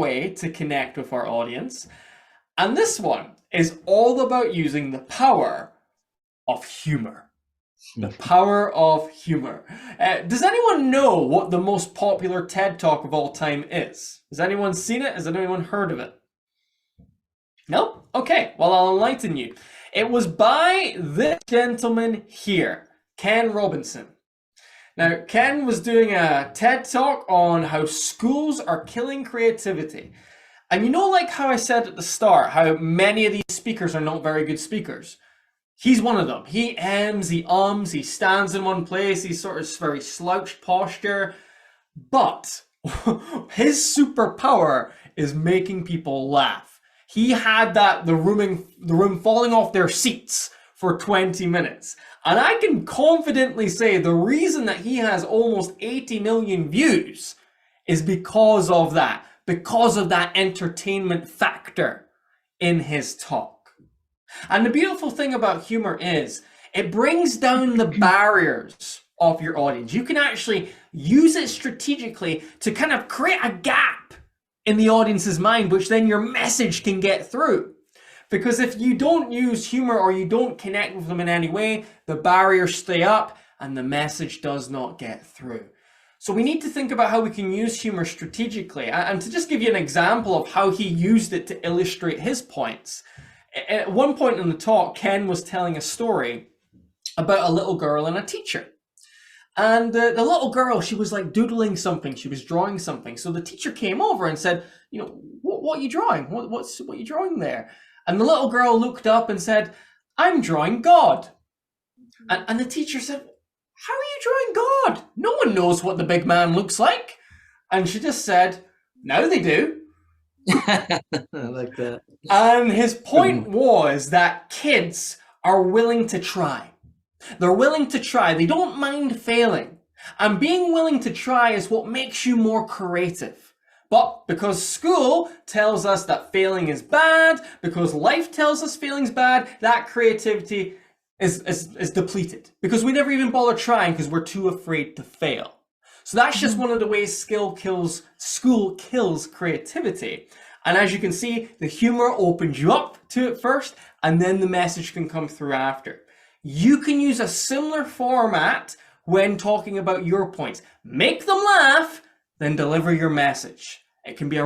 way to connect with our audience. And this one is all about using the power of humor. The power of humor. Does anyone know what the most popular TED Talk of all time is? Has anyone seen it? Has anyone heard of it? No? Okay, well, I'll enlighten you. It was by this gentleman here, Ken Robinson. Now, Ken was doing a TED Talk on how schools are killing creativity. And you know, like how I said at the start, how many of these speakers are not very good speakers? He's one of them. He hems, he ums, he stands in one place, he's sort of very slouched posture. But his superpower is making people laugh. He had the room falling off their seats for 20 minutes. And I can confidently say the reason that he has almost 80 million views is because of that entertainment factor in his talk. And the beautiful thing about humor is it brings down the barriers of your audience. You can actually use it strategically to kind of create a gap in the audience's mind, which then your message can get through. Because if you don't use humor or you don't connect with them in any way, the barriers stay up and the message does not get through. So we need to think about how we can use humor strategically. And to just give you an example of how he used it to illustrate his points. At one point in the talk, Ken was telling a story about a little girl and a teacher. And the little girl, she was like doodling something. She was drawing something. So the teacher came over and said, you know, what are you drawing? What are you drawing there? And the little girl looked up and said, I'm drawing God. And the teacher said, how are you drawing God? No one knows what the big man looks like. And she just said, now they do. I like that. And his point was that kids are willing to try. They're willing to try. They don't mind failing. And being willing to try is what makes you more creative. But because school tells us that failing is bad, because life tells us failing's bad, that creativity is depleted. Because we never even bother trying because we're too afraid to fail. So that's just one of the ways school kills creativity. And as you can see, the humor opens you up to it first, and then the message can come through after. You can use a similar format when talking about your points. Make them laugh, then deliver your message. It can be a